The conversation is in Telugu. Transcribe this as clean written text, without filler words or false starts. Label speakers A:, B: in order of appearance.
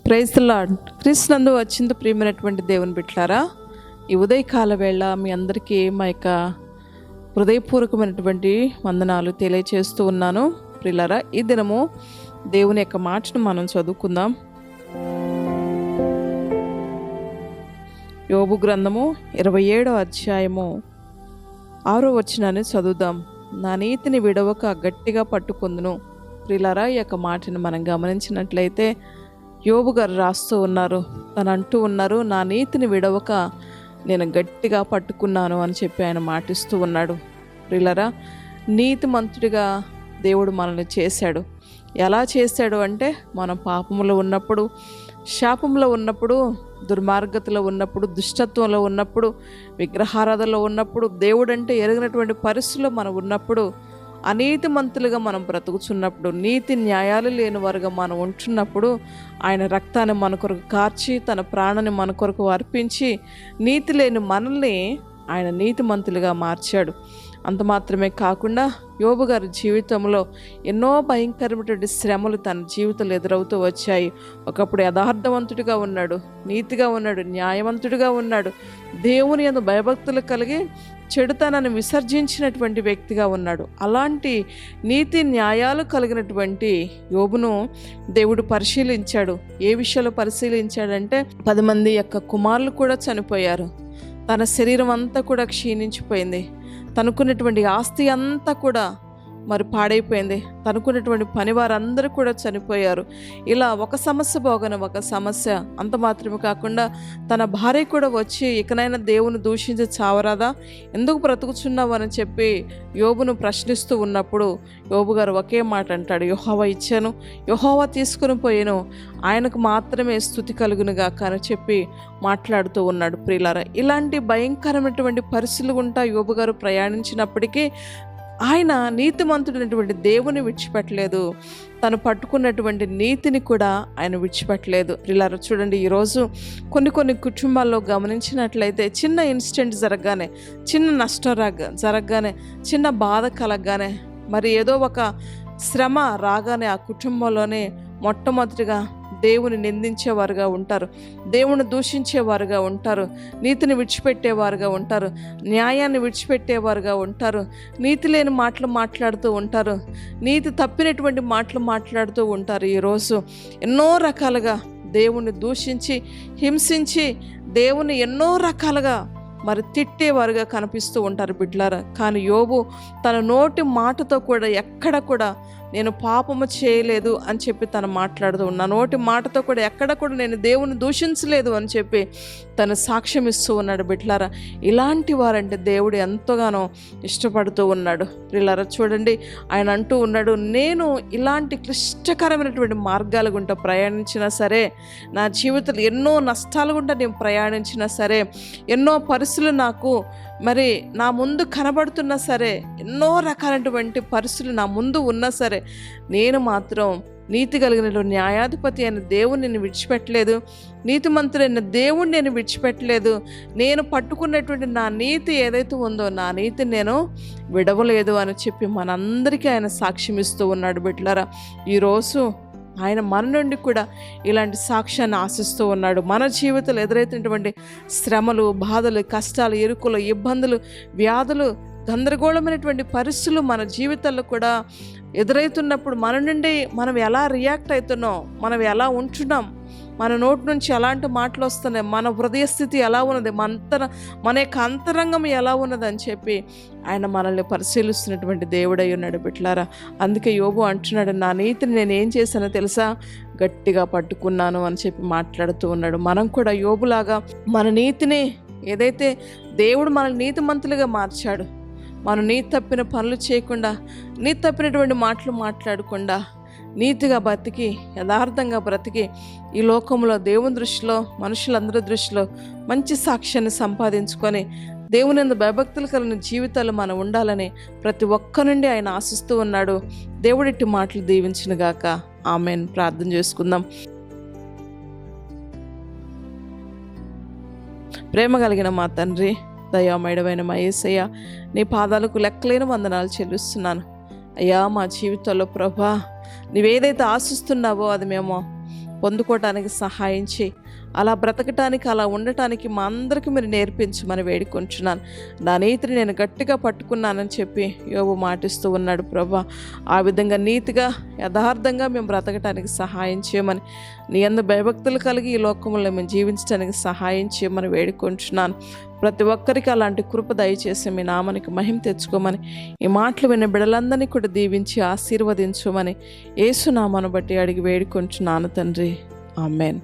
A: Praise the lord. క్రీస్తునందు అత్యంత ప్రియమైనటువంటి దేవుని బిడ్డలారా, ఈ ఉదయకాల వేళ మీ అందరికీ మా యొక్క హృదయపూర్వకమైనటువంటి వందనాలు తెలియచేస్తూ ఉన్నాను. ప్రియులారా, ఈ దినము దేవుని యొక్క మాటను మనం చదువుకుందాం. యోబు గ్రంథము 27వ అధ్యాయము 6వ వచనాన్ని చదువుదాం. నా నీతిని విడవక గట్టిగా పట్టుకుందును. ప్రియులారా, ఈ యొక్క మాటను మనం గమనించినట్లయితే యోబు గారు రాస్తూ ఉన్నారు, తను అంటూ ఉన్నారు, నా నీతిని విడవక నేను గట్టిగా పట్టుకున్నాను అని చెప్పి ఆయన మాటిస్తూ ఉన్నాడు. ప్రియులారా, నీతిమంతుడిగా దేవుడు మనల్ని చేశాడు. ఎలా చేశాడు అంటే, మనం పాపంలో ఉన్నప్పుడు, శాపంలో ఉన్నప్పుడు, దుర్మార్గతలో ఉన్నప్పుడు, దుష్టత్వంలో ఉన్నప్పుడు, విగ్రహారాధనలో ఉన్నప్పుడు, దేవుడు అంటే ఎరిగినటువంటి పరిస్థితుల్లో మనం ఉన్నప్పుడు, అనీతిమంతులుగా మనం బ్రతుకుచున్నప్పుడు, నీతి న్యాయాలు లేని వారుగా మనం ఉంటున్నప్పుడు, ఆయన రక్తాన్ని మన కొరకు కార్చి తన ప్రాణాన్ని మన కొరకు అర్పించి నీతి లేని మనల్ని ఆయన నీతిమంతులుగా మార్చాడు. అంత మాత్రమే కాకుండా యోబు గారి జీవితంలో ఎన్నో భయంకరమైనటువంటి శ్రమలు తన జీవితంలో ఎదురవుతూ వచ్చాయి. ఒకప్పుడు యథార్థవంతుడిగా ఉన్నాడు, నీతిగా ఉన్నాడు, న్యాయవంతుడిగా ఉన్నాడు, దేవుని యందు భయభక్తులు కలిగి చెడుతనాన్ని విసర్జించినటువంటి వ్యక్తిగా ఉన్నాడు. అలాంటి నీతి న్యాయాలు కలిగినటువంటి యోబును దేవుడు పరిశీలించాడు. ఏ విషయంలో పరిశీలించాడంటే, 10 మంది యొక్క కుమారులు కూడా చనిపోయారు. తన శరీరం అంతా కూడా క్షీణించిపోయింది. తనకున్నటువంటి ఆస్తి అంతా కూడా మరి పాడైపోయింది. తనకున్నటువంటి పని వారందరూ కూడా చనిపోయారు. ఇలా ఒక సమస్య పోగానే ఒక సమస్య. అంత మాత్రమే కాకుండా తన భార్య కూడా వచ్చి, ఇకనైనా దేవుని దూషించి చావరాదా, ఎందుకు బ్రతుకుచున్నావు అని చెప్పి యోబును ప్రశ్నిస్తూ ఉన్నప్పుడు యోబు గారు ఒకే మాట అంటాడు, యెహోవా ఇచ్చాను, యెహోవా తీసుకుని పోయాను, ఆయనకు మాత్రమే స్తుతి కలుగునుగా అని చెప్పి మాట్లాడుతూ ఉన్నాడు. ప్రియులారా, ఇలాంటి భయంకరమైనటువంటి పరిస్థితులు గుండా యోబు గారు ప్రయాణించినప్పటికీ ఆయన నీతిమంతుడైనటువంటి దేవుని విడిచిపెట్టలేదు. తను పట్టుకున్నటువంటి నీతిని కూడా ఆయన విడిచిపెట్టలేదు. ప్రియులారా, చూడండి, ఈరోజు కొన్ని కుటుంబాల్లో గమనించినట్లయితే చిన్న ఇన్సిడెంట్ జరగగానే, చిన్న నష్టం జరగగానే, చిన్న బాధ కలగగానే, మరి ఏదో ఒక శ్రమ రాగానే ఆ కుటుంబంలోనే మొట్టమొదటిగా దేవుని నిందించేవారుగా ఉంటారు, దేవుని దూషించేవారుగా ఉంటారు, నీతిని విడిచిపెట్టేవారుగా ఉంటారు, న్యాయాన్ని విడిచిపెట్టేవారుగా ఉంటారు, నీతి లేని మాటలు మాట్లాడుతూ ఉంటారు, నీతి తప్పినటువంటి మాటలు మాట్లాడుతూ ఉంటారు. ఈరోజు ఎన్నో రకాలుగా దేవుని దూషించి హింసించి దేవుని ఎన్నో రకాలుగా మరి తిట్టేవారుగా కనిపిస్తూ ఉంటారు బిడ్డలారా. కానీ యోబు తన నోటి మాటతో కూడా ఎక్కడ కూడా నేను పాపము చేయలేదు అని చెప్పి తను మాట్లాడుతూ ఉన్నా, నోటి మాటతో కూడా ఎక్కడ కూడా నేను దేవుని దూషించలేదు అని చెప్పి తను సాక్ష్యం ఇస్తూ ఉన్నాడు. బిడ్డలారా, ఇలాంటి వారంటే దేవుడు ఎంతగానో ఇష్టపడుతూ ఉన్నాడు. పిల్లలారా, చూడండి, ఆయన అంటూ ఉన్నాడు, నేను ఇలాంటి క్లిష్టకరమైనటువంటి మార్గాల గుండా ప్రయాణించినా సరే, నా జీవితంలో ఎన్నో నష్టాల గుండా నేను ప్రయాణించినా సరే, ఎన్నో పరిస్థితులు నాకు మరి నా ముందు కనబడుతున్నా సరే, ఎన్నో రకాలైనటువంటి పరిస్థితులు నా ముందు ఉన్నా సరే, నేను మాత్రం నీతి కలిగిన న్యాయాధిపతి అయిన దేవుని నేను విడిచిపెట్టలేదు, నీతిమంతుడైన దేవుణ్ణి నేను విడిచిపెట్టలేదు, నేను పట్టుకున్నటువంటి నా నీతి ఏదైతే ఉందో నా నీతిని నేను విడవలేదు అని చెప్పి మనందరికీ ఆయన సాక్ష్యం ఇస్తూ ఉన్నాడు. బిడ్డలారా, ఈరోజు ఆయన మన నుండి కూడా ఇలాంటి సాక్ష్యాన్ని ఆశిస్తూ ఉన్నాడు. మన జీవితంలో ఎదురైతున్నటువంటి శ్రమలు, బాధలు, కష్టాలు, ఇరుకులు, ఇబ్బందులు, వ్యాధులు, గందరగోళమైనటువంటి పరిస్థితులు మన జీవితాల్లో కూడా ఎదురవుతున్నప్పుడు మన నుండి మనం ఎలా రియాక్ట్ అవుతున్నాం, మనం ఎలా ఉంటున్నాం, మన నోటి నుంచి ఎలాంటి మాటలు వస్తున్నాయి, మన హృదయ స్థితి ఎలా ఉన్నది, మన యొక్క అంతరంగం ఎలా ఉన్నది అని చెప్పి ఆయన మనల్ని పరిశీలిస్తున్నటువంటి దేవుడై ఉన్నాడు. బిడ్డలారా, అందుకే యోబు అంటున్నాడు, నా నీతిని నేను ఏం చేశానో తెలుసా, గట్టిగా పట్టుకున్నాను అని చెప్పి మాట్లాడుతూ ఉన్నాడు. మనం కూడా యోబులాగా మన నీతిని, ఏదైతే దేవుడు మనల్ని నీతిమంతులుగా మార్చాడు, మనం నీతి తప్పిన పనులు చేయకుండా, నీతి తప్పినటువంటి మాటలు మాట్లాడకుండా, నీతిగా బ్రతికి, యథార్థంగా బ్రతికి, ఈ లోకంలో దేవుని దృష్టిలో, మనుషులందరి దృష్టిలో మంచి సాక్ష్యాన్ని సంపాదించుకొని దేవుని యందు భయభక్తులు కలిగిన జీవితాలు మనం ఉండాలని ప్రతి ఒక్క నుండి ఆయన ఆశిస్తూ ఉన్నాడు. దేవుడిట్టి మాటలు దీవించునుగాక. ఆమేన్. ప్రార్థన చేసుకుందాం. ప్రేమ కలిగిన మా తండ్రి, దయామయుడమైన మా యేసయ్య, నీ పాదాలకు లెక్కలేని వందనాలు చెల్లిస్తున్నాను. అయ్యా, మా జీవితంలో ప్రభా, నీవేదైతే ఆశిస్తున్నావో అది మేము పొందుకోవటానికి సహాయం చేయి. అలా బ్రతకటానికి, అలా ఉండటానికి మా అందరికీ మీరు నేర్పించమని వేడుకుంటున్నాను. నా నీతిని నేను గట్టిగా పట్టుకున్నానని చెప్పి యోబు మాటిస్తూ ఉన్నాడు ప్రభా. ఆ విధంగా నీతిగా, యథార్థంగా మేము బ్రతకటానికి సహాయం చేయమని, నీ యందు భయభక్తులు కలిగి ఈ లోకంలో మేము జీవించడానికి సహాయం చేయమని వేడుకుంటున్నాను. ప్రతి ఒక్కరికి అలాంటి కృప దయచేసి మీ నామానికి మహిమ తెచ్చుకోమని, ఈ మాటలు విన్న బిడ్డలందరినీ కూడా దీవించి ఆశీర్వదించమని యేసు నామమును బట్టి అడిగి వేడుకుంటున్నాను తండ్రి. ఆమేన్.